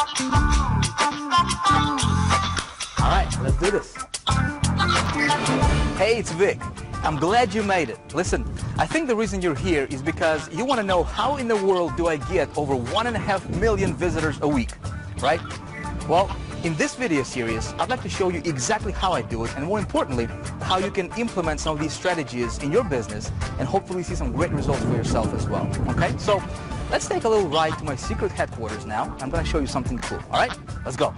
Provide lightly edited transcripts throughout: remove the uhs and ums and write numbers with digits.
All right, let's do this. Hey, it's Vic. I'm glad you made it. Listen, I think the reason you're here is because you want to know how in the world do I get over 1.5 million visitors a week, right? Well, in this video series, I'd like to show you exactly how I do it, and more importantly, how you can implement some of these strategies in your business and hopefully see some great results for yourself as well, okay? So let's take a little ride to my secret headquarters now. I'm going to show you something cool, all right? Let's go.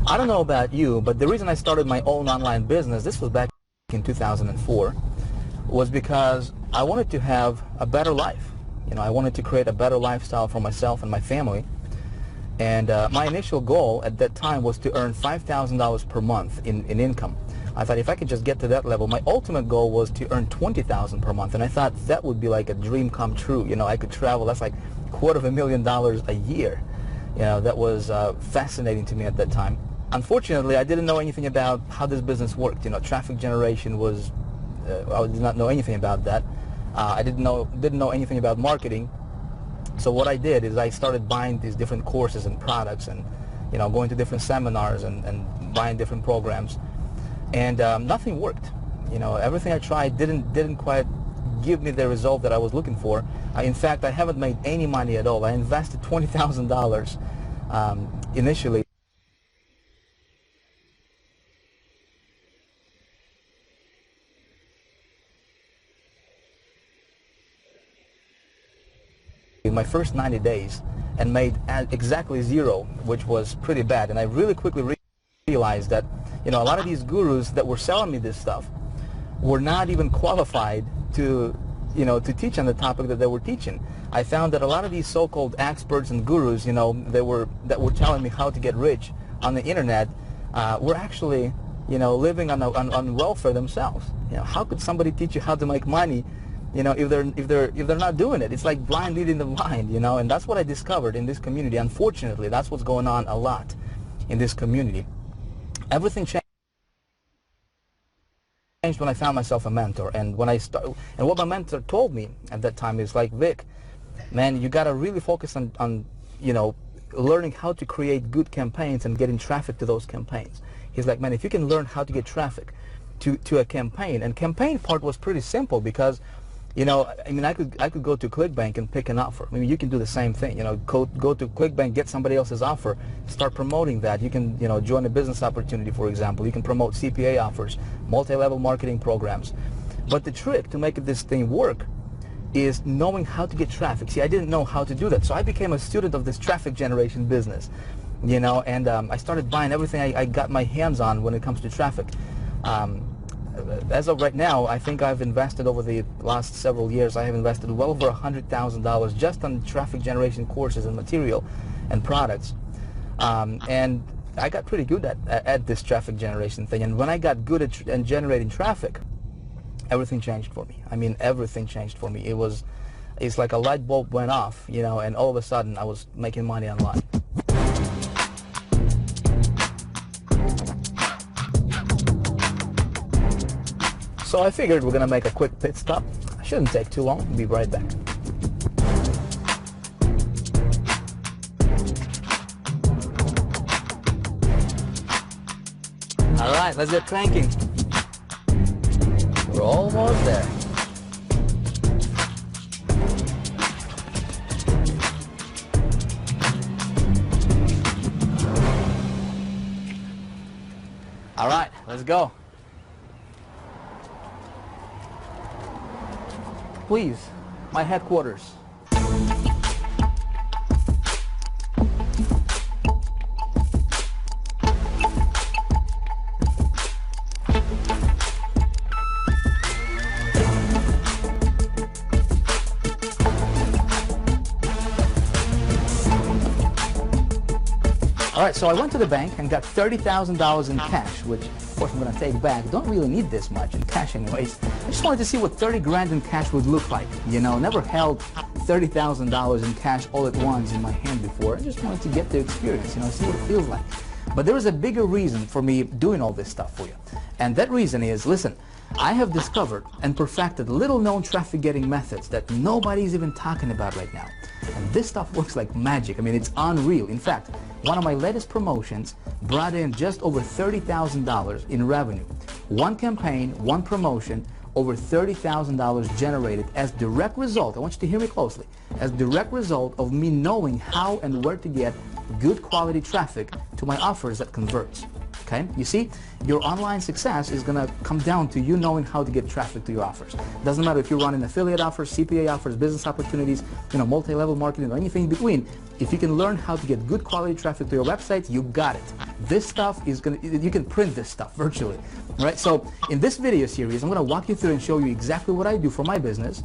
I don't know about you, but the reason I started my own online business, this was back in 2004, was because I wanted to have a better life. You know, I wanted to create a better lifestyle for myself and my family. And my initial goal at that time was to earn $5,000 per month in income. I thought if I could just get to that level, my ultimate goal was to earn $20,000 per month. And I thought that would be like a dream come true. You know, I could travel, that's like $250,000 a year. You know, that was fascinating to me at that time. Unfortunately, I didn't know anything about how this business worked. You know, traffic generation was, I did not know anything about that. I didn't know anything about marketing. So what I did is I started buying these different courses and products and, you know, going to different seminars and buying different programs. And nothing worked. You know, everything I tried didn't quite give me the result that I was looking for. In fact, I haven't made any money at all. I invested $20,000 initially. In my first 90 days and made exactly zero, which was pretty bad. And I really quickly realized that, you know, a lot of these gurus that were selling me this stuff were not even qualified to, you know, to teach on the topic that they were teaching. I found that a lot of these so-called experts and gurus, you know, that were telling me how to get rich on the internet were actually, you know, living on welfare themselves. You know, how could somebody teach you how to make money, you know, if they're not doing it? It's like blind leading the blind, you know. And that's what I discovered in this community. Unfortunately, that's what's going on a lot in this community. Everything changed when I found myself a mentor, and when I started, and what my mentor told me at that time is like, Vic, man, you got to really focus on, you know, learning how to create good campaigns and getting traffic to those campaigns. He's like, man, if you can learn how to get traffic to a campaign, and campaign part was pretty simple because, you know, I mean, I could go to ClickBank and pick an offer. I mean, you can do the same thing. You know, go to ClickBank, get somebody else's offer, start promoting that. You can, you know, join a business opportunity, for example. You can promote CPA offers, multi-level marketing programs. But the trick to make this thing work is knowing how to get traffic. See, I didn't know how to do that, so I became a student of this traffic generation business. You know, and I started buying everything I got my hands on when it comes to traffic. As of right now, I think I've invested over the last several years, I have invested well over $100,000 just on traffic generation courses and material and products. And I got pretty good at this traffic generation thing. And when I got good at generating traffic, everything changed for me. I mean, everything changed for me. It's like a light bulb went off, you know, and all of a sudden I was making money online. So I figured we're going to make a quick pit stop. Shouldn't take too long. We'll be right back. All right, let's get cranking. We're almost there. All right, let's go. Please, my headquarters. All right, so I went to the bank and got $30,000 in cash, which of course I'm going to take back. Don't really need this much in cash anyways. I just wanted to see what 30 grand in cash would look like. You know, never held $30,000 in cash all at once in my hand before. I just wanted to get the experience, you know, see what it feels like. But there is a bigger reason for me doing all this stuff for you. And that reason is, listen, I have discovered and perfected little-known traffic-getting methods that nobody's even talking about right now. And this stuff works like magic. I mean, it's unreal. In fact, one of my latest promotions brought in just over $30,000 in revenue. One campaign, one promotion, over $30,000 generated as direct result, I want you to hear me closely, as direct result of me knowing how and where to get good quality traffic to my offers that converts. Okay, you see, your online success is going to come down to you knowing how to get traffic to your offers. Doesn't matter if you're running affiliate offers, CPA offers, business opportunities, you know, multi-level marketing or anything in between. If you can learn how to get good quality traffic to your website, you got it. This stuff is going to, you can print this stuff virtually. All right, so in this video series, I'm going to walk you through and show you exactly what I do for my business.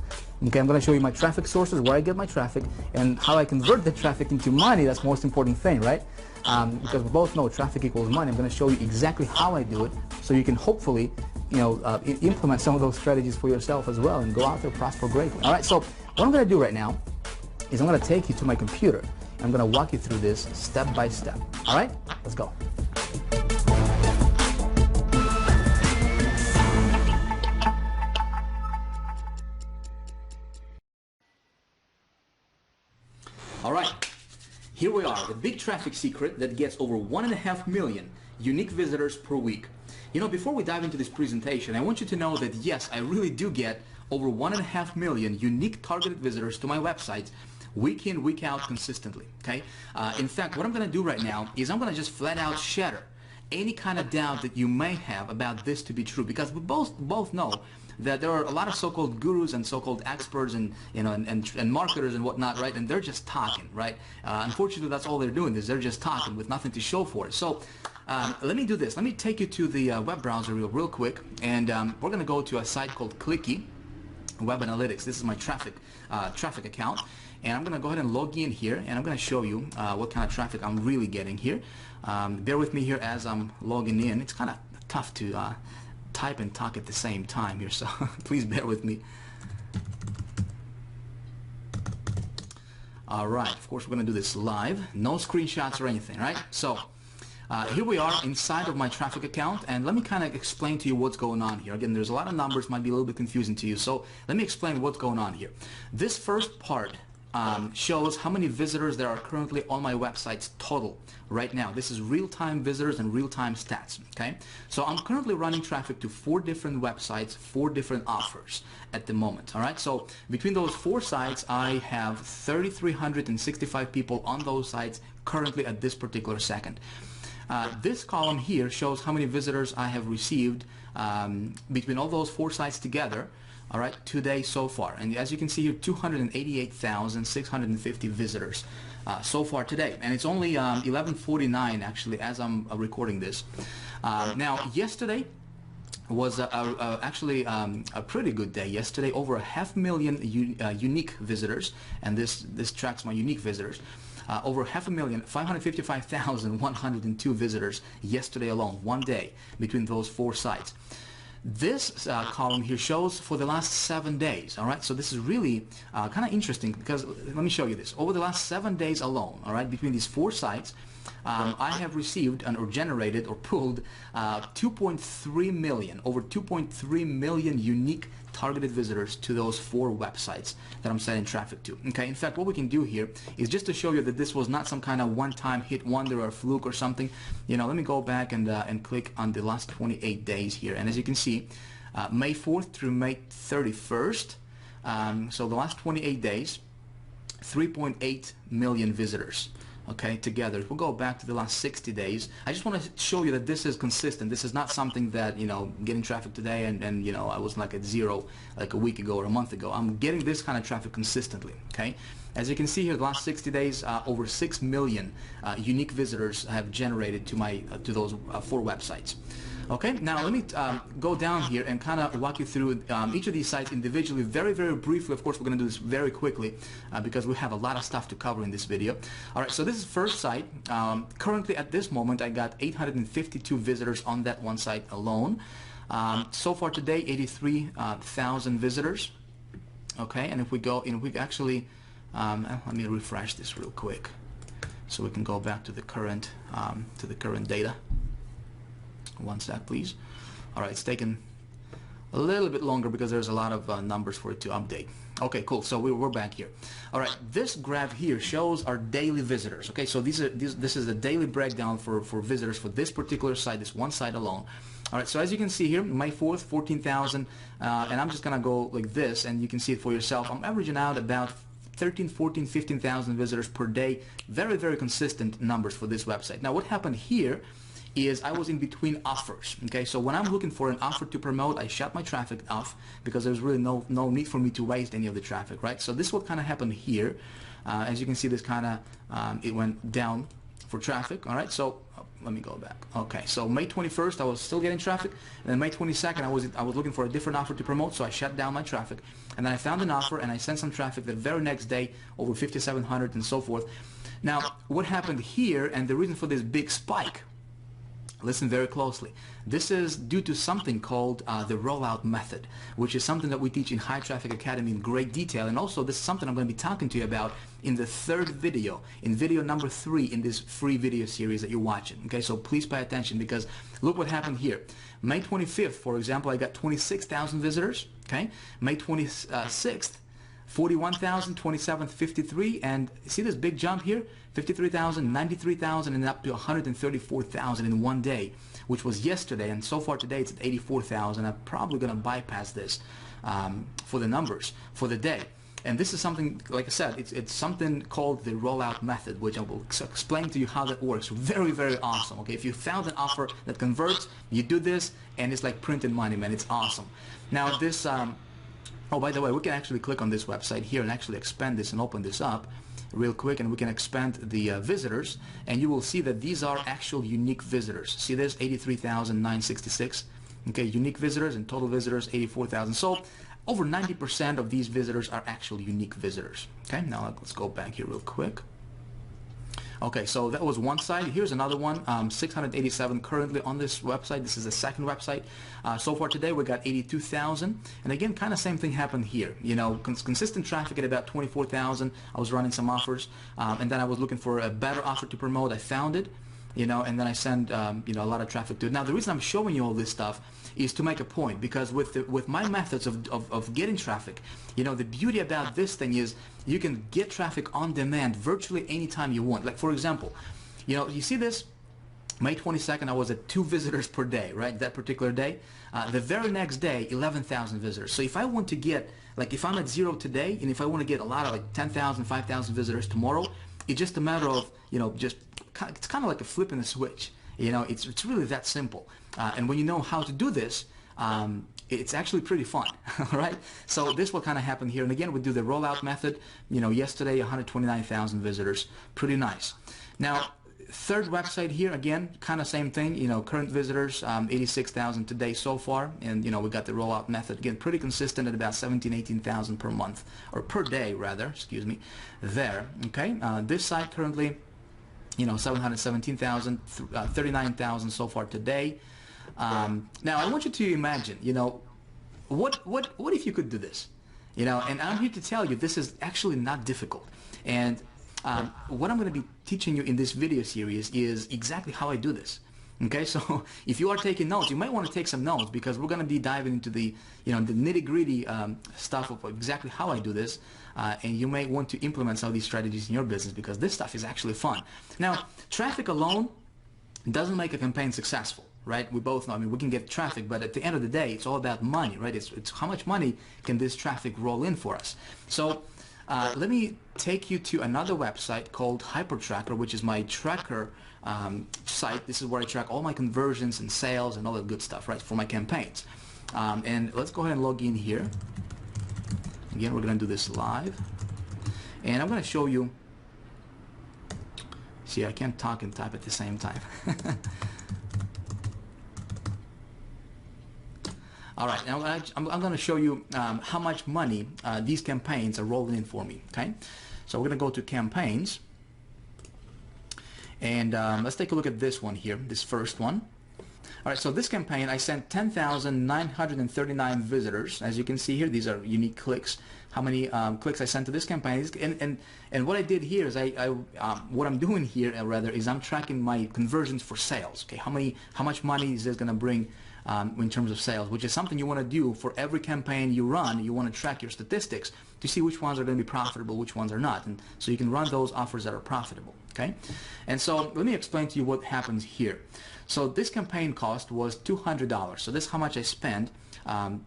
Okay, I'm going to show you my traffic sources, where I get my traffic, and how I convert the traffic into money. That's the most important thing, right? Because we both know traffic equals money. I'm going to show you exactly how I do it, so you can hopefully, you know, implement some of those strategies for yourself as well and go out there, prosper greatly. All right, so what I'm going to do right now is I'm going to take you to my computer. And I'm going to walk you through this step by step. All right, let's go. All right, here we are, the big traffic secret that gets over 1.5 million unique visitors per week. You know, before we dive into this presentation, I want you to know that yes, I really do get over 1.5 million unique targeted visitors to my website week in, week out consistently, okay? In fact, what I'm going to do right now is I'm going to just flat out shatter any kind of doubt that you may have about this to be true, because we both know that there are a lot of so-called gurus and so-called experts and, you know, and marketers and whatnot, right? And they're just talking, right? Unfortunately, that's all they're doing, is they're just talking with nothing to show for it. So let me do this. Let me take you to the web browser real quick, and we're going to go to a site called Clicky Web Analytics. This is my traffic account, and I'm going to go ahead and log in here, and I'm going to show you what kind of traffic I'm really getting here. Bear with me here as I'm logging in. It's kind of tough to type and talk at the same time here, so please bear with me. All right, of course we're going to do this live, no screenshots or anything, right? So here we are inside of my traffic account, and let me kind of explain to you what's going on here. Again, there's a lot of numbers, might be a little bit confusing to you, so let me explain what's going on here. This first part shows how many visitors there are currently on my websites total right now. This is real-time visitors and real-time stats, okay? So I'm currently running traffic to 4 different websites, 4 different offers at the moment, all right? So between those 4 sites, I have 3,365 people on those sites currently at this particular second. This column here shows how many visitors I have received between all those 4 sites together, all right, today so far. And as you can see here, 288,650 visitors so far today. And it's only 11:49 actually as I'm recording this. Now, yesterday was actually a pretty good day. Yesterday, over 500,000 unique visitors, and this tracks my unique visitors. Over 500,000, 555,102 visitors yesterday alone, one day, between those 4 sites. This column here shows for the last 7 days, all right? So this is really kind of interesting, because let me show you this. Over the last 7 days alone, all right, between these 4 sites, I have received or generated or pulled 2.3 million, over 2.3 million unique targeted visitors to those 4 websites that I'm sending traffic to. Okay, in fact, what we can do here is just to show you that this was not some kind of one-time hit wonder or fluke or something. You know, let me go back and click on the last 28 days here, and as you can see, May 4th through May 31st, so the last 28 days, 3.8 million visitors. Okay, together. We'll go back to the last 60 days. I just want to show you that this is consistent. This is not something that, you know, getting traffic today and you know, I was like at 0 like a week ago or a month ago. I'm getting this kind of traffic consistently, okay? As you can see here, the last 60 days, over 6 million unique visitors have generated to my to those 4 websites. Okay, now let me go down here and kind of walk you through each of these sites individually, very, very briefly. Of course, we're going to do this very quickly because we have a lot of stuff to cover in this video. All right, so this is first site. Currently, at this moment, I got 852 visitors on that one site alone. So far today, 83,000 visitors. Okay, and if we go, we actually, let me refresh this real quick, so we can go back to the current data. One sec, please. All right, it's taken a little bit longer because there's a lot of numbers for it to update. Okay, cool. So we're back here. All right, this graph here shows our daily visitors. Okay, so this is the daily breakdown for visitors for this particular site, this one site alone. All right, so as you can see here, May 4th, 14,000, and I'm just gonna go like this, and you can see it for yourself. I'm averaging out about 13, 14, 15,000 visitors per day. Very, very consistent numbers for this website. Now, what happened here is I was in between offers. Okay, so when I'm looking for an offer to promote, I shut my traffic off because there's really no need for me to waste any of the traffic, right? So this is what kind of happened here. As you can see, this kind of it went down for traffic. All right, so let me go back. Okay, so May 21st I was still getting traffic, and then May 22nd I was looking for a different offer to promote, so I shut down my traffic, and then I found an offer and I sent some traffic the very next day, over 5,700 and so forth. Now, what happened here, and the reason for this big spike, listen very closely. This is due to something called the rollout method, which is something that we teach in High Traffic Academy in great detail. And also, this is something I'm going to be talking to you about in the third video, in video number 3 in this free video series that you're watching. Okay, so please pay attention, because look what happened here. May 25th, for example, I got 26,000 visitors. Okay, May 26th, 41,000, 27th, 53, and see this big jump here? 53,000, 93,000, and up to 134,000 in one day, which was yesterday, and so far today it's at 84,000. I'm probably going to bypass this for the numbers for the day. And this is something, like I said, it's something called the rollout method, which I will explain to you how that works. Very, very awesome. Okay, if you found an offer that converts, you do this, and it's like printed money, man. It's awesome. Now this, oh, by the way, we can actually click on this website here and actually expand this and open this up real quick, and we can expand the visitors, and you will see that these are actual unique visitors. See this, 83,966. Okay, unique visitors, and total visitors 84,000. So over 90% of these visitors are actual unique visitors. Okay, now let's go back here real quick. Okay, so that was one site. Here's another one, 687 currently on this website. This is the second website. So far today we got 82,000, and again, kind of same thing happened here. You know, consistent traffic at about 24,000. I was running some offers, and then I was looking for a better offer to promote. I found it, you know, and then I send you know, a lot of traffic to it. Now, the reason I'm showing you all this stuff is to make a point, because with my methods of getting traffic, you know, the beauty about this thing is you can get traffic on demand virtually anytime you want. Like, for example, you know, you see this, May 22nd, I was at 2 visitors per day, right, that particular day. The very next day, 11,000 visitors. So if I want to get, like, if I'm at 0 today, and if I want to get a lot of, like, 10,000, 5,000 visitors tomorrow, it's just a matter of, you know, just, it's kind of like a flip in a switch. You know, it's really that simple. And when you know how to do this, it's actually pretty fun. All right. So this will kind of happen here. And again, we do the rollout method. You know, yesterday 129,000 visitors. Pretty nice. Now, third website here, again, kind of same thing. You know, current visitors 86,000 today so far. And you know, we got the rollout method again, pretty consistent at about 17, 18,000 per month, or per day rather. Excuse me. There. Okay. This site currently, you know, 717,000, 39,000 so far today. Now I want you to imagine, you know, what if you could do this, you know, and I'm here to tell you this is actually not difficult. And what I'm going to be teaching you in this video series is exactly how I do this. Okay, so if you are taking notes, you might want to take some notes, because we're going to be diving into the, you know, the nitty-gritty stuff of exactly how I do this, and you may want to implement some of these strategies in your business, because this stuff is actually fun. Now, traffic alone doesn't make a campaign successful, right? We both know. I mean, we can get traffic, but at the end of the day, it's all about money, right? It's how much money can this traffic roll in for us. So let me take you to another website called HyperTracker, which is my tracker site. This is where I track all my conversions and sales and all that good stuff, right, for my campaigns. And let's go ahead and log in here. Again, we're going to do this live. And I'm going to show you. See, I can't talk and type at the same time. All right, now I'm going to show you how much money these campaigns are rolling in for me. Okay, so we're going to go to campaigns, and let's take a look at this one here, this first one. All right, so this campaign, I sent 10,939 visitors. As you can see here, these are unique clicks. How many clicks I sent to this campaign? And what I did here is what I'm doing here rather is I'm tracking my conversions for sales. Okay, how much money is this going to bring in terms of sales? Which is something you want to do for every campaign you run. You want to track your statistics to see which ones are going to be profitable, which ones are not, and so you can run those offers that are profitable. Okay, and so let me explain to you what happens here. So this campaign cost was $200. So this is how much I spent, on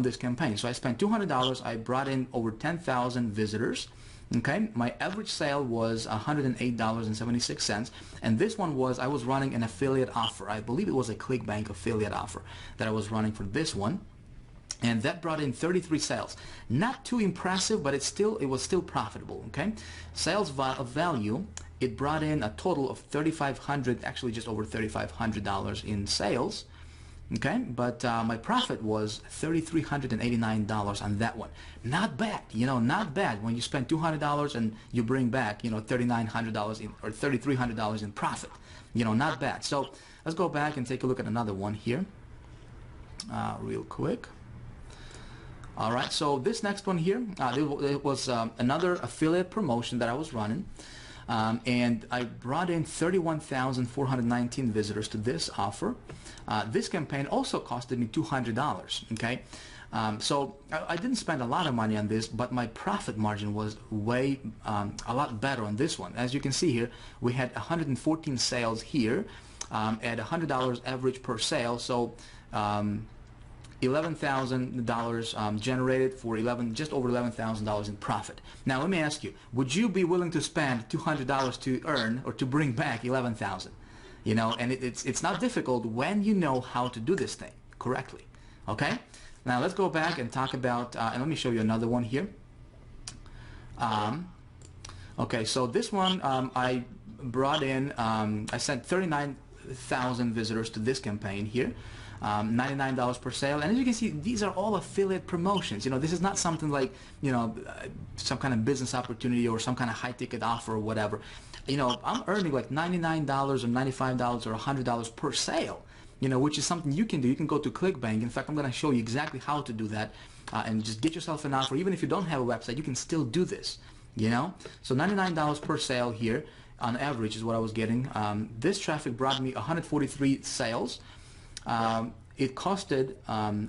this campaign. So I spent $200. I brought in over 10,000 visitors. Okay, my average sale was $108.76, and this one was, I was running an affiliate offer. I believe it was a ClickBank affiliate offer that I was running for this one, and that brought in 33 sales. Not too impressive, but it was still profitable. Okay, sales value. It brought in a total of $3,500, actually just over $3,500 in sales. Okay, but my profit was $3,389 on that one. Not bad, not bad when you spend $200 and you bring back, $3,900 or $3,300 in profit. Not bad. So let's go back and take a look at another one here, real quick. All right, so this next one here, it was another affiliate promotion that I was running. And I brought in 31,419 visitors to this offer. This campaign also costed me $200. Okay, so I didn't spend a lot of money on this, but my profit margin was way a lot better on this one. As you can see here, we had 114 sales here at $100 average per sale. So $11,000 generated for just over $11,000 in profit. Now let me ask you, would you be willing to spend $200 to earn or to bring back $11,000? And it's not difficult when you know how to do this thing correctly. Okay, now let's go back and talk about and let me show you another one here. Okay, so this one I brought in I sent 39,000 visitors to this campaign here. $99 per sale, and as you can see, these are all affiliate promotions. This is not something like some kind of business opportunity or some kind of high-ticket offer or whatever. I'm earning like $99 or $95 or $100 per sale, which is something you can do. You can go to ClickBank. In fact, I'm going to show you exactly how to do that and just get yourself an offer. Even if you don't have a website, you can still do this. So $99 per sale here on average is what I was getting. This traffic brought me 143 sales. It costed,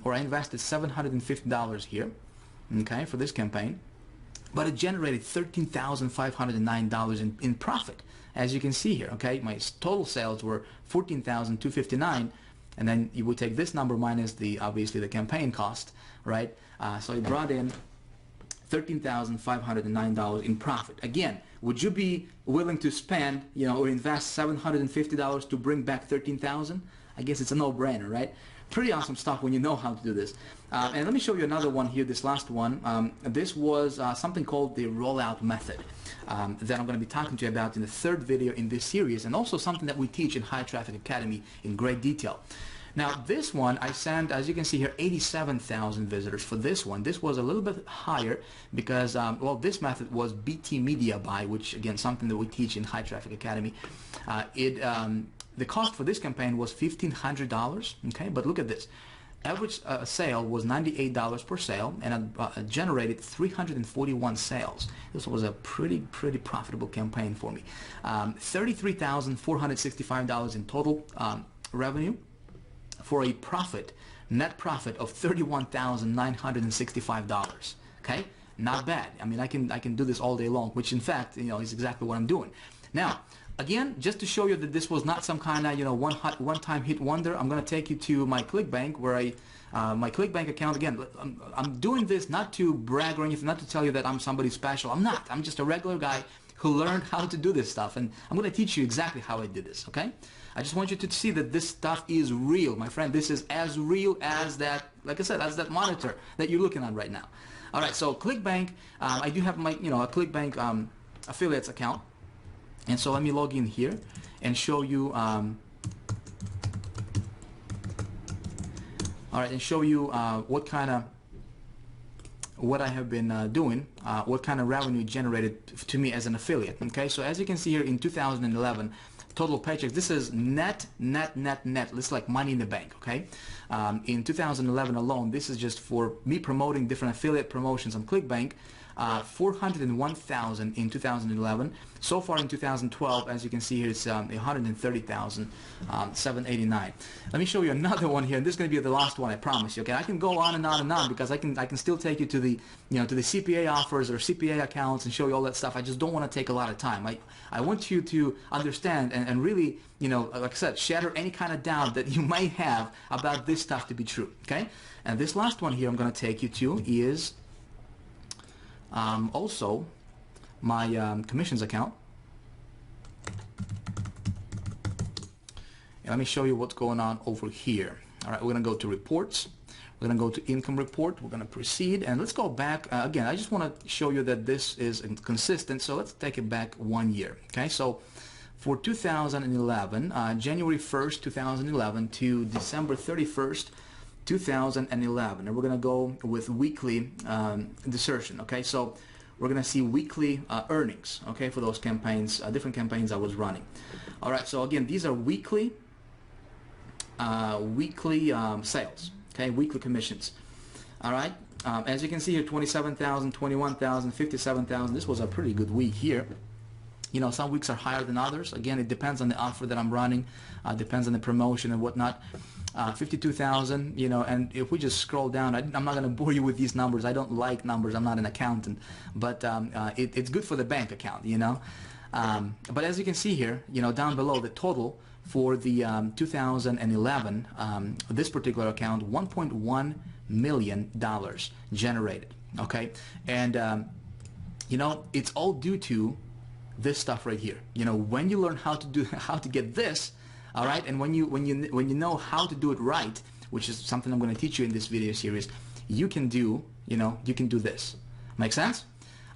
or I invested $750 here, okay, for this campaign, but it generated $13,509 in profit, as you can see here. Okay, my total sales were $14,259, and then you would take this number minus obviously the campaign cost, right? So it brought in $13,509 in profit. Again, would you be willing to spend, or invest $750 to bring back $13,000? I guess it's a no-brainer, right? Pretty awesome stuff when you know how to do this. And let me show you another one here, this last one. This was something called the rollout method that I'm going to be talking to you about in the third video in this series, and also something that we teach in High Traffic Academy in great detail. Now this one, I sent, as you can see here, 87,000 visitors for this one. This was a little bit higher because, well, this method was BT Media Buy, which again, something that we teach in High Traffic Academy. The cost for this campaign was $1,500, okay, but look at this. Average sale was $98 per sale, and I generated 341 sales. This was a pretty profitable campaign for me. $33,465 in total revenue for a net profit of $31,965, okay? Not bad. I mean, I can do this all day long, which in fact, is exactly what I'm doing. Now, again, just to show you that this was not some kind of one-time hit wonder, I'm going to take you to my ClickBank, where my ClickBank account. Again, I'm doing this not to brag or anything, not to tell you that I'm somebody special. I'm not. I'm just a regular guy who learned how to do this stuff, and I'm going to teach you exactly how I did this. Okay? I just want you to see that this stuff is real, my friend. This is as real as that, like I said, as that monitor that you're looking at right now. All right. So ClickBank, I do have my a ClickBank affiliates account. And so let me log in here and show you. all right, and show you what I have been doing, what kind of revenue generated to me as an affiliate. Okay, so as you can see here in 2011, total paychecks, this is net. This is like money in the bank. Okay, in 2011 alone, this is just for me promoting different affiliate promotions on ClickBank. 401,000 in 2011. So far in 2012, as you can see here, it's 130,789. Let me show you another one here, and this is going to be the last one, I promise you. Okay, I can go on and on and on because I can still take you to the to the CPA offers or CPA accounts and show you all that stuff. I just don't want to take a lot of time. I want you to understand and really, like I said, shatter any kind of doubt that you might have about this stuff to be true. Okay, and this last one here I'm going to take you to is also my commissions account. And let me show you what's going on over here. All right, we're going to go to reports. We're going to go to income report. We're going to proceed, and let's go back again. I just want to show you that this is consistent, so let's take it back 1 year. Okay, so for 2011, January 1st, 2011 to December 31st, 2011, and we're going to go with weekly desertion. Okay, so we're going to see weekly earnings, okay, for those campaigns, different campaigns I was running. All right, so again, these are weekly sales, okay, weekly commissions. All right, as you can see here, 27,000, 21,000, 57,000. This was a pretty good week here. Some weeks are higher than others. Again, it depends on the offer that I'm running, depends on the promotion and whatnot. 52,000, and if we just scroll down, I'm not going to bore you with these numbers. I don't like numbers. I'm not an accountant, but it's good for the bank account, but as you can see here, down below, the total for the 2011, this particular account, $1.1 million generated. Okay, and it's all due to this stuff right here. When you learn how to get this, all right, and when you know how to do it right, which is something I'm going to teach you in this video series, you can do this. Make sense?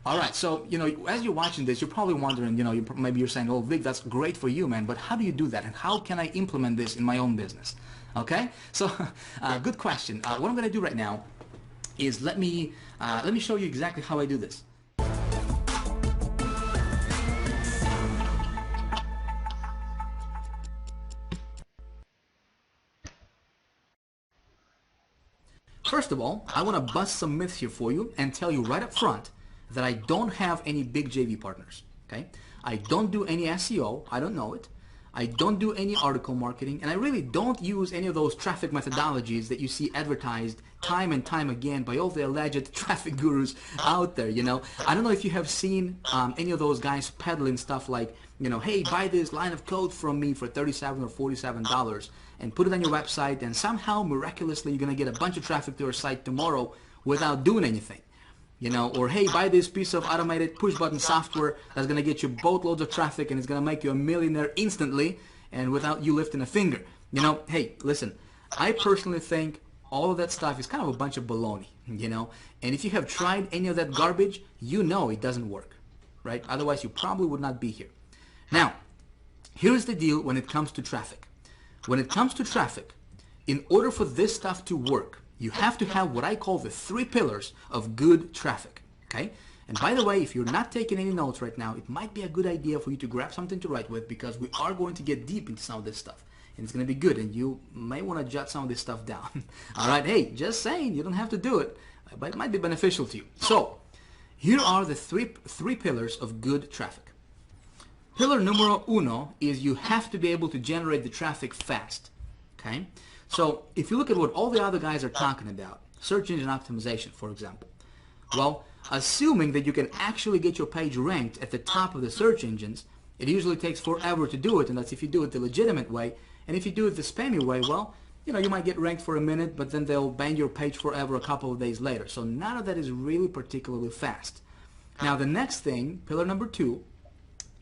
All right, so as you're watching this, you're probably wondering, maybe you're saying, "Oh, Vic, that's great for you, man, but how do you do that, and how can I implement this in my own business?" Okay, so good question. What I'm going to do right now is let me show you exactly how I do this. First of all, I want to bust some myths here for you and tell you right up front that I don't have any big JV partners. Okay, I don't do any SEO. I don't know it. I don't do any article marketing, and I really don't use any of those traffic methodologies that you see advertised time and time again by all the alleged traffic gurus out there. I don't know if you have seen any of those guys peddling stuff like, hey, buy this line of code from me for $37 or $47 and put it on your website, and somehow miraculously you're gonna get a bunch of traffic to your site tomorrow without doing anything. Or hey, buy this piece of automated push button software that's gonna get you boatloads of traffic and it's gonna make you a millionaire instantly and without you lifting a finger. Hey, listen, I personally think all of that stuff is kind of a bunch of baloney, and if you have tried any of that garbage, it doesn't work, right? Otherwise you probably would not be here. Now, here's the deal when it comes to traffic. When it comes to traffic, in order for this stuff to work, you have to have what I call the 3 pillars of good traffic, okay? And by the way, if you're not taking any notes right now, it might be a good idea for you to grab something to write with, because we are going to get deep into some of this stuff. And it's going to be good, and you may want to jot some of this stuff down. All right, hey, just saying, you don't have to do it, but it might be beneficial to you. So, here are the three pillars of good traffic. Pillar numero uno is you have to be able to generate the traffic fast, okay? So if you look at what all the other guys are talking about, search engine optimization, for example, well, assuming that you can actually get your page ranked at the top of the search engines, it usually takes forever to do it, and that's if you do it the legitimate way. And if you do it the spammy way, well, you might get ranked for a minute, but then they'll ban your page forever a couple of days later. So none of that is really particularly fast. Now the next thing, pillar number 2,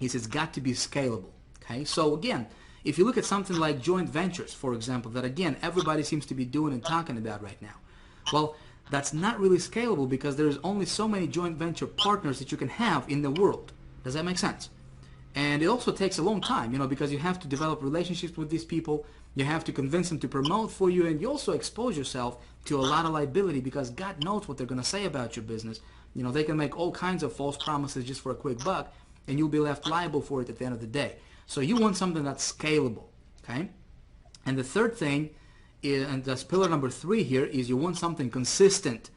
is it's got to be scalable. Okay, so again, if you look at something like joint ventures, for example, that again everybody seems to be doing and talking about right now, well, that's not really scalable because there's only so many joint venture partners that you can have in the world. Does that make sense? And it also takes a long time, you know, because you have to develop relationships with these people. You have to convince them to promote for you, and you also expose yourself to a lot of liability because God knows what they're going to say about your business. You know, they can make all kinds of false promises just for a quick buck, and you'll be left liable for it at the end of the day. So you want something that's scalable, okay? And the third thing, and that's pillar number 3 here, is you want something consistent.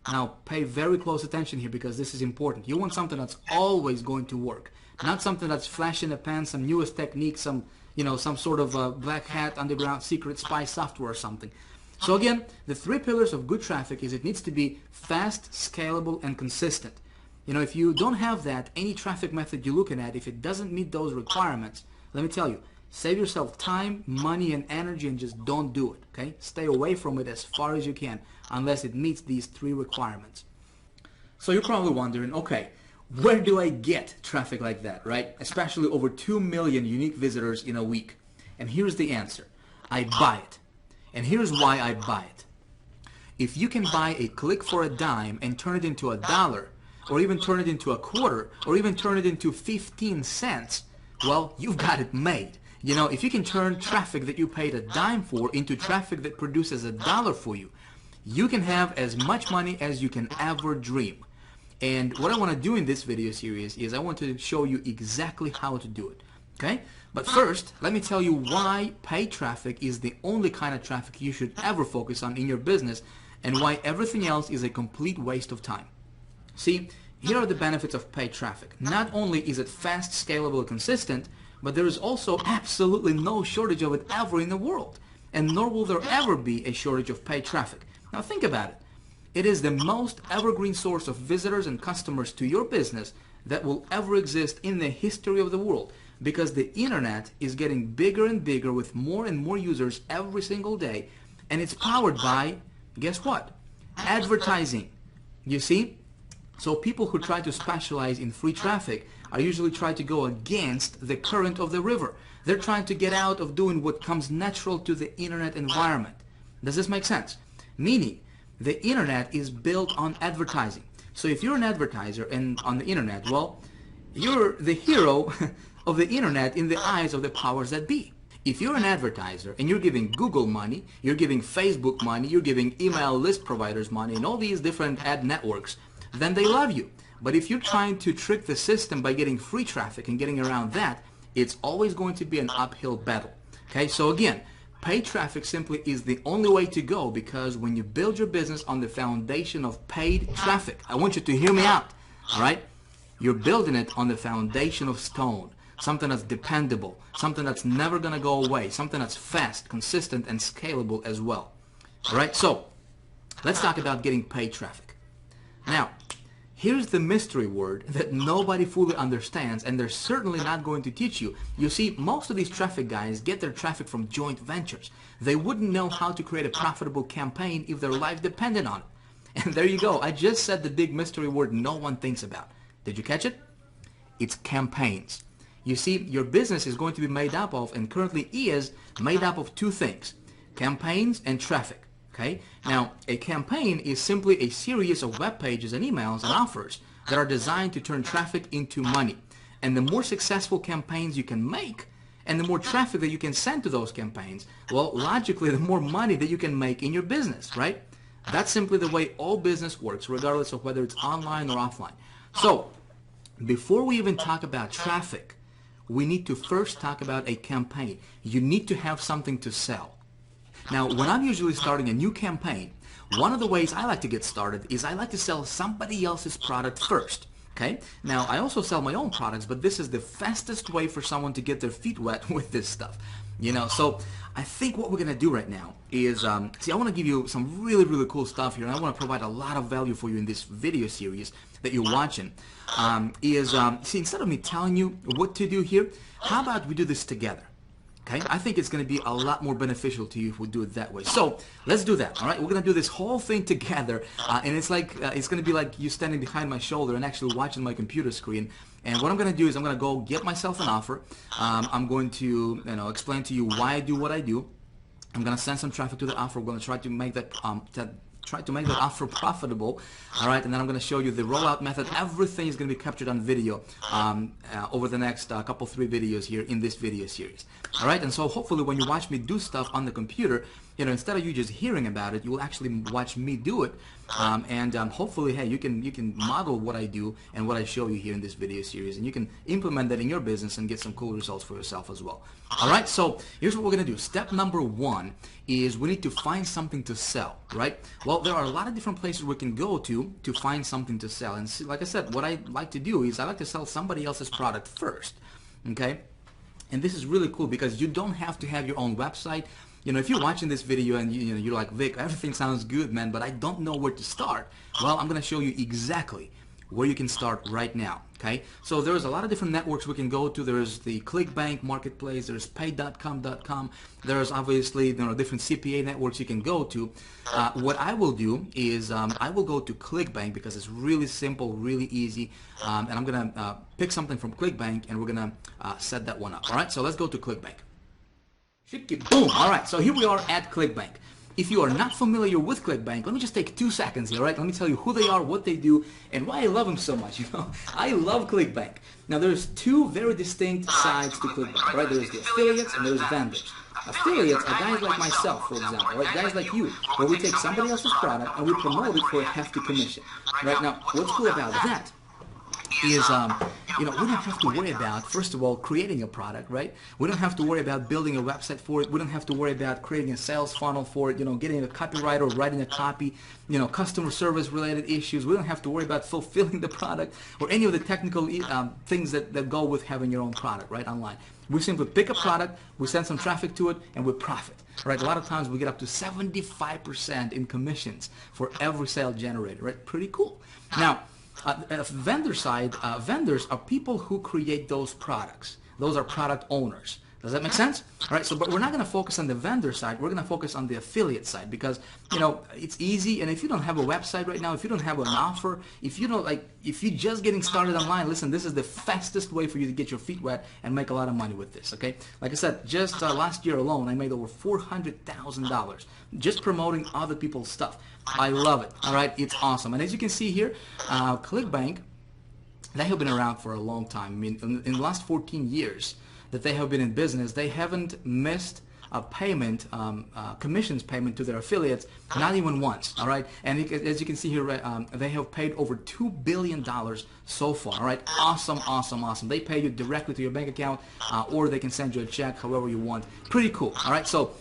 Now, pay very close attention here because this is important. You want something that's always going to work, not something that's flash in the pan, some newest technique, some, you know, some sort of black hat, underground, secret spy software or something. So again, the 3 pillars of good traffic is it needs to be fast, scalable, and consistent. You know, if you don't have that, any traffic method you're looking at, if it doesn't meet those requirements, let me tell you, save yourself time, money, and energy and just don't do it, okay? Stay away from it as far as you can unless it meets these 3 requirements. So you're probably wondering, okay, where do I get traffic like that, right? Especially over 2 million unique visitors in a week. And here's the answer. I buy it. And here's why I buy it. If you can buy a click for a dime and turn it into $1, or even turn it into a quarter, or even turn it into 15 cents, well, you've got it made. You know, if you can turn traffic that you paid a dime for into traffic that produces $1 for you, you can have as much money as you can ever dream. And what I want to do in this video series is I want to show you exactly how to do it. Okay? But first, let me tell you why paid traffic is the only kind of traffic you should ever focus on in your business and why everything else is a complete waste of time. See, here are the benefits of paid traffic. Not only is it fast, scalable, and consistent, but there is also absolutely no shortage of it ever in the world. And nor will there ever be a shortage of paid traffic. Now think about it. It is the most evergreen source of visitors and customers to your business that will ever exist in the history of the world because the internet is getting bigger and bigger with more and more users every single day, and it's powered by, guess what? Advertising. You see? So people who try to specialize in free traffic are usually trying to go against the current of the river. They're trying to get out of doing what comes natural to the internet environment. Does this make sense? Meaning, the internet is built on advertising. So if you're an advertiser and on the internet, well, you're the hero of the internet in the eyes of the powers that be. If you're an advertiser and you're giving Google money, you're giving Facebook money, you're giving email list providers money and all these different ad networks, then they love you. But if you're trying to trick the system by getting free traffic and getting around that, it's always going to be an uphill battle. Okay, so again, paid traffic simply is the only way to go because when you build your business on the foundation of paid traffic, I want you to hear me out, all right? You're building it on the foundation of stone, something that's dependable, something that's never going to go away, something that's fast, consistent, and scalable as well. All right, so let's talk about getting paid traffic. Now, here's the mystery word that nobody fully understands, and they're certainly not going to teach you. You see, most of these traffic guys get their traffic from joint ventures. They wouldn't know how to create a profitable campaign if their life depended on it. And there you go. I just said the big mystery word no one thinks about. Did you catch it? It's campaigns. You see, your business is going to be made up of, and currently is, made up of 2 things, campaigns and traffic. Okay? Now, a campaign is simply a series of web pages and emails and offers that are designed to turn traffic into money. And the more successful campaigns you can make, and the more traffic that you can send to those campaigns, well, logically, the more money that you can make in your business, right? That's simply the way all business works, regardless of whether it's online or offline. So, before we even talk about traffic, we need to first talk about a campaign. You need to have something to sell. Now, when I'm usually starting a new campaign, one of the ways I like to get started is I like to sell somebody else's product first. Okay? Now, I also sell my own products, but this is the fastest way for someone to get their feet wet with this stuff. You know, so I think what we're going to do right now is, see, I want to give you some really, really cool stuff here, and I want to provide a lot of value for you in this video series that you're watching, see, instead of me telling you what to do here, how about we do this together? Okay, I think it's going to be a lot more beneficial to you if we do it that way. So let's do that. All right, we're going to do this whole thing together, and it's like it's going to be like you standing behind my shoulder and actually watching my computer screen. And what I'm going to do is I'm going to go get myself an offer. I'm going to explain to you why I do what I do. I'm going to send some traffic to the offer. We're going to try to make that try to make that offer profitable. All right, and then I'm going to show you the rollout method. Everything is going to be captured on video over the next couple, 3 videos here in this video series. All right, and so hopefully when you watch me do stuff on the computer, you know, instead of you just hearing about it, you will actually watch me do it, and hopefully, hey, you can model what I do and what I show you here in this video series, and you can implement that in your business and get some cool results for yourself as well. All right, so here's what we're gonna do. Step number 1 is we need to find something to sell, right? Well, there are a lot of different places we can go to find something to sell, and see, like I said, what I like to do is I like to sell somebody else's product first, okay? And this is really cool because you don't have to have your own website. You know, if you're watching this video and you know, you're like, Vic, everything sounds good, man, but I don't know where to start. Well, I'm going to show you exactly where you can start right now, okay? So there's a lot of different networks we can go to. There's the ClickBank marketplace, there's pay.com.com, there's obviously, you know, different CPA networks you can go to. What I will do is I will go to ClickBank because it's really simple, really easy, and I'm going to pick something from ClickBank and we're going to set that one up, all right? So let's go to ClickBank. Boom! All right, so here we are at ClickBank. If you are not familiar with ClickBank, let me just take 2 seconds here, right? Let me tell you who they are, what they do, and why I love them so much. You know, I love ClickBank. Now, there's 2 very distinct sides to ClickBank, right? There's the affiliates and there's vendors. Affiliates are guys like myself, for example, right? Guys like you, where we take somebody else's product and we promote it for a hefty commission, right? Now, what's cool about that is, you know, we don't have to worry about, first of all, creating a product, right? We don't have to worry about building a website for it. We don't have to worry about creating a sales funnel for it, you know, getting a copywriter, writing a copy, you know, customer service related issues. We don't have to worry about fulfilling the product or any of the technical things that go with having your own product, right, online. We simply pick a product, we send some traffic to it, and we profit, right? A lot of times we get up to 75% in commissions for every sale generated, right? Pretty cool. Now, vendor side, vendors are people who create those products. Those are product owners. Does that make sense? All right, so but we're not going to focus on the vendor side. We're going to focus on the affiliate side because, you know, it's easy. And if you don't have a website right now, if you don't have an offer, if you don't if you're just getting started online, listen, this is the fastest way for you to get your feet wet and make a lot of money with this, okay? Like I said, just last year alone, I made over $400,000 just promoting other people's stuff. I love it, all right? It's awesome. And as you can see here, ClickBank, they have been around for a long time. I mean, in the last 14 years, that they have been in business, they haven't missed a payment, commissions payment to their affiliates, not even once, all right? And as you can see here, they have paid over $2 billion so far, all right? Awesome, awesome, awesome. They pay you directly to your bank account, or they can send you a check, however you want. Pretty cool, all right? So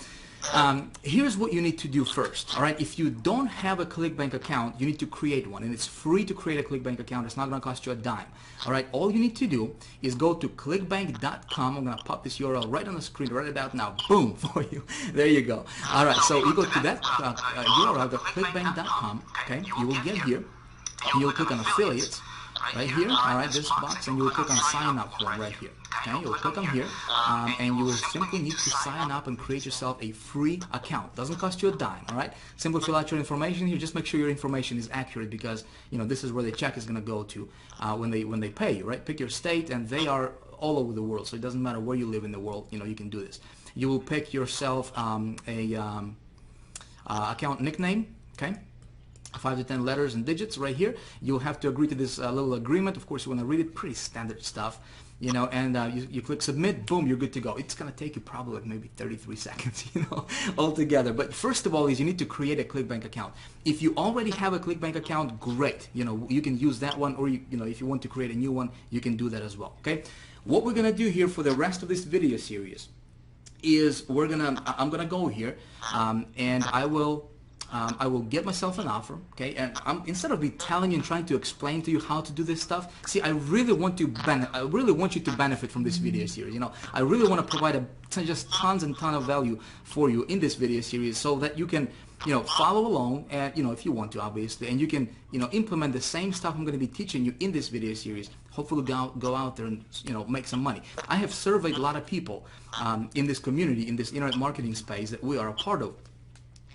here's what you need to do first, all right? If you don't have a ClickBank account, you need to create one, and it's free to create a ClickBank account. It's not going to cost you a dime, all right? All you need to do is go to clickbank.com. I'm going to pop this URL right on the screen right about now. Boom, for you. There you go. All right, so you go to that URL, the clickbank.com, okay? You will get here, and you'll click on affiliates right here, all right, this box, and you will click on sign up form right here. Okay, you'll click on here, and you will simply need to sign up and create yourself a free account. Doesn't cost you a dime, all right? Simply fill out your information here. Just make sure your information is accurate because, you know, this is where the check is going to go to when they pay you, right? Pick your state, and they are all over the world, so it doesn't matter where you live in the world. You know, you can do this. You will pick yourself account nickname, okay? 5 to 10 letters and digits right here. You'll have to agree to this little agreement. Of course, you want to read it. Pretty standard stuff, you know, and you click submit, boom, you're good to go. It's going to take you probably like maybe 33 seconds, you know, altogether. But first of all is you need to create a ClickBank account. If you already have a ClickBank account, great. You know, you can use that one, or, you know, if you want to create a new one, you can do that as well, okay? What we're going to do here for the rest of this video series is I'm going to go here, and I will get myself an offer, okay? And instead of me telling you and trying to explain to you how to do this stuff, see, I really want you to benefit from this video series. You know, I really want to provide just tons and tons of value for you in this video series, so that you can, you know, follow along, and, you know, if you want to, obviously, and you can, you know, implement the same stuff I'm going to be teaching you in this video series. Hopefully, go out there and, you know, make some money. I have surveyed a lot of people in this community, in this internet marketing space that we are a part of.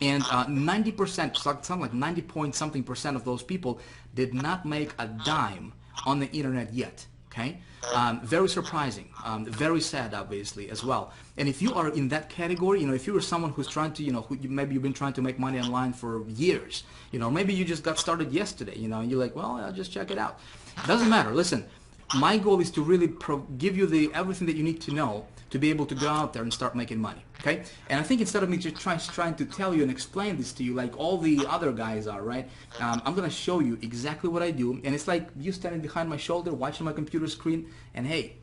And 90%, something like 90-point-something% of those people did not make a dime on the internet yet. Okay, very surprising, very sad, obviously, as well. And if you are in that category, if you are someone who's trying to, maybe you've been trying to make money online for years, maybe you just got started yesterday, and you're like, well, I'll just check it out. It doesn't matter. Listen, my goal is to really give you everything that you need to know to be able to go out there and start making money. Okay? And I think instead of me just trying to tell you and explain this to you like all the other guys are, right? I'm going to show you exactly what I do. And it's like you standing behind my shoulder, watching my computer screen, and hey,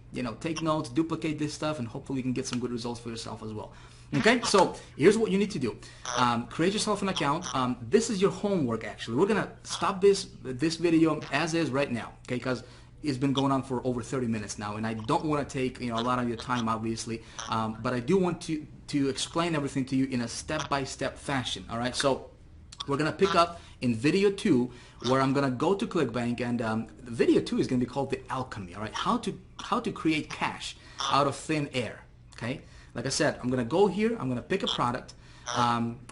take notes, duplicate this stuff, and hopefully you can get some good results for yourself as well. Okay, so here's what you need to do. Create yourself an account. This is your homework, actually. We're going to stop this video as is right now, okay? Because it's been going on for over 30 minutes now, and I don't want to take a lot of your time, obviously, but I do want to explain everything to you in a step-by-step fashion. All right, so we're gonna pick up in video 2, where I'm gonna go to ClickBank, and video 2 is gonna be called the alchemy. All right, how to create cash out of thin air. Okay, like I said, I'm gonna go here. I'm gonna pick a product.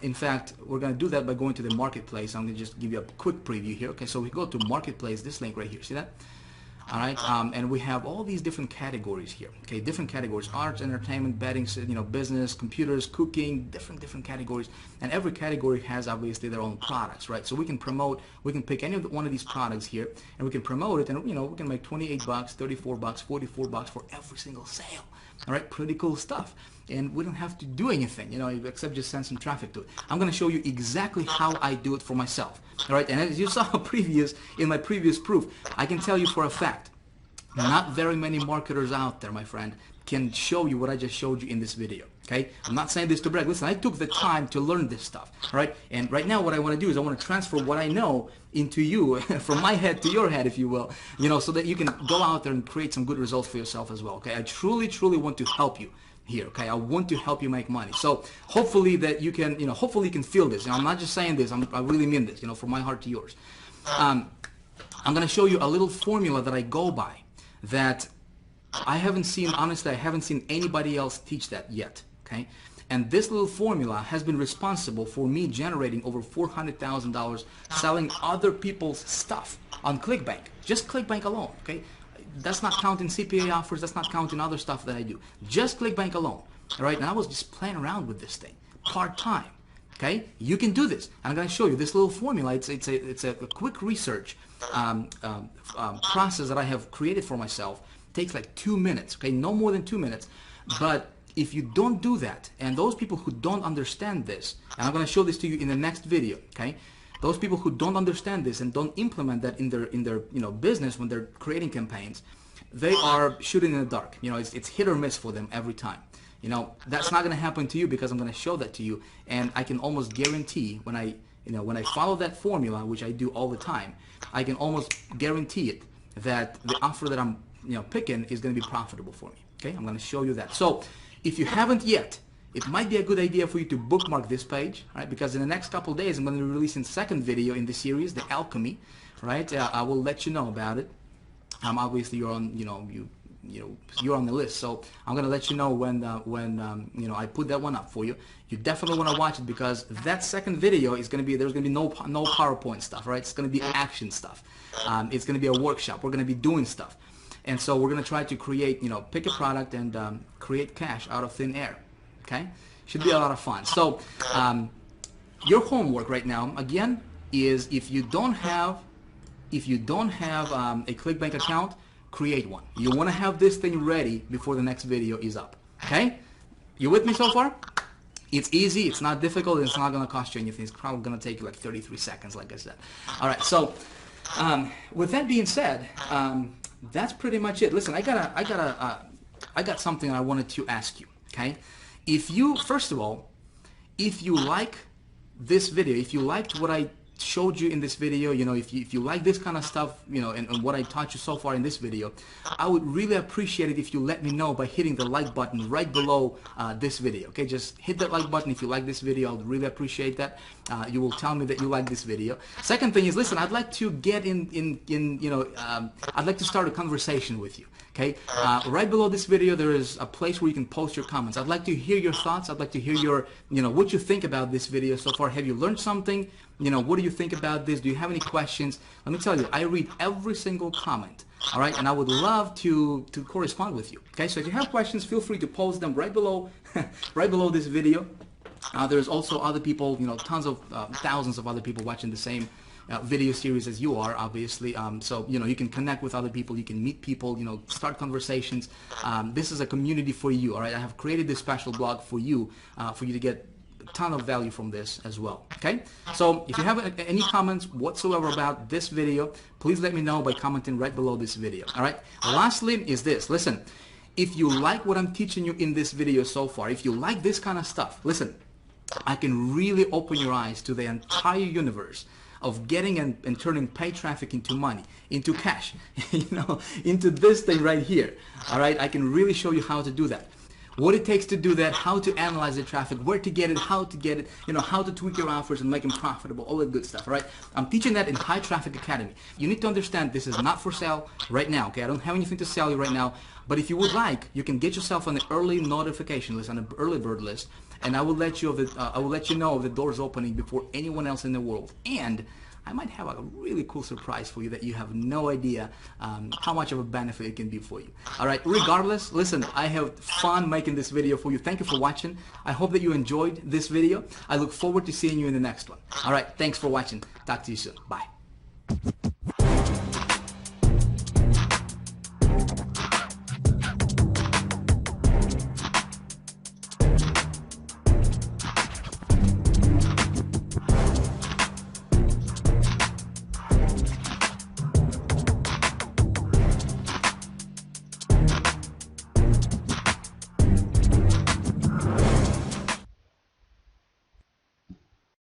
In fact, we're going to do that by going to the marketplace. I'm going to just give you a quick preview here. Okay, so we go to marketplace, this link right here. See that? All right, and we have all these different categories here. Okay, different categories: arts, entertainment, betting, business, computers, cooking, different categories. And every category has obviously their own products, right? So we can pick any one of these products here, and we can promote it, and we can make 28 bucks, 34 bucks, 44 bucks for every single sale. All right, pretty cool stuff. And we don't have to do anything, except just send some traffic to it. I'm going to show you exactly how I do it for myself. All right, and as you saw in my previous proof, I can tell you for a fact, not very many marketers out there, my friend, can show you what I just showed you in this video. Okay, I'm not saying this to brag. Listen, I took the time to learn this stuff. All right, and right now what I want to do is I want to transfer what I know into you, from my head to your head, if you will, so that you can go out there and create some good results for yourself as well. Okay, I truly want to help you here. Okay, I want to help you make money. So hopefully that you can, hopefully you can feel this. I'm not just saying this. I really mean this. From my heart to yours. I'm going to show you a little formula that I go by that I haven't seen. Honestly, I haven't seen anybody else teach that yet. Okay, and this little formula has been responsible for me generating over $400,000 selling other people's stuff on ClickBank. Just ClickBank alone. Okay. That's not counting CPA offers. That's not counting other stuff that I do. Just ClickBank alone. All right, and I was just playing around with this thing part-time. Okay, you can do this. I'm going to show you this little formula. It's a quick research process that I have created for myself. It takes like 2 minutes. Okay, no more than 2 minutes. But if you don't do that, and those people who don't understand this, and I'm going to show this to you in the next video. Okay. Those people who don't understand this and don't implement that in their business when they're creating campaigns, they are shooting in the dark. It's hit or miss for them every time. That's not going to happen to you, because I'm going to show that to you, and I can almost guarantee when I follow that formula, which I do all the time, I can almost guarantee it that the offer that I'm picking is going to be profitable for me. Okay, I'm going to show you that. So if you haven't yet, it might be a good idea for you to bookmark this page, right? Because in the next couple of days, I'm going to be releasing the second video in the series, the alchemy, right? I will let you know about it. Obviously, you're on, you're on the list, so I'm going to let you know when I put that one up for you. You definitely want to watch it, because that second video is going to be, there's going to be no PowerPoint stuff, right? It's going to be action stuff. It's going to be a workshop. We're going to be doing stuff, and so we're going to try to create, pick a product and create cash out of thin air. Okay, should be a lot of fun. So your homework right now, again, is if you don't have a ClickBank account, create one. You want to have this thing ready before the next video is up. Okay, you with me so far? It's easy. It's not difficult. And it's not going to cost you anything. It's probably going to take you like 33 seconds, like I said. All right. So with that being said, that's pretty much it. Listen, I got something I wanted to ask you. Okay. First of all, if you like this video, if you liked what I showed you in this video, if you like this kind of stuff, and what I taught you so far in this video, I would really appreciate it if you let me know by hitting the like button right below this video. Okay, just hit that like button if you like this video. I would really appreciate that. You will tell me that you like this video. Second thing is, listen, I'd like to get I'd like to start a conversation with you. Okay, right below this video there is a place where you can post your comments. I'd like to hear your thoughts. I'd like to hear your, what you think about this video so far. Have you learned something? You know, what do you think about this? Do you have any questions? Let me tell you, I read every single comment. All right, and I would love to correspond with you. Okay, so if you have questions, feel free to post them right below, right below this video. There's also other people, you know, tons of thousands of other people watching the same video series as you are, obviously. So, you know, you can connect with other people, you can meet people, you know, start conversations. This is a community for you, all right? I have created this special blog for you to get a ton of value from this as well, okay? So if you have any comments whatsoever about this video, please let me know by commenting right below this video, all right? Lastly is this, listen, if you like what I'm teaching you in this video so far, if you like this kind of stuff, listen, I can really open your eyes to the entire universe of getting and turning paid traffic into money, into cash, you know, into this thing right here. All right, I can really show you how to do that. What it takes to do that, how to analyze the traffic, where to get it, how to get it, you know, how to tweak your offers and make them profitable, all that good stuff, all right? I'm teaching that in High Traffic Academy. You need to understand this is not for sale right now, okay? I don't have anything to sell you right now, but if you would like, you can get yourself on the early notification list, on the early bird list, and I will let you know of the doors opening before anyone else in the world. And I might have a really cool surprise for you that you have no idea how much of a benefit it can be for you. All right, regardless, listen, I have fun making this video for you. Thank you for watching. I hope that you enjoyed this video. I look forward to seeing you in the next one. All right, thanks for watching. Talk to you soon. Bye.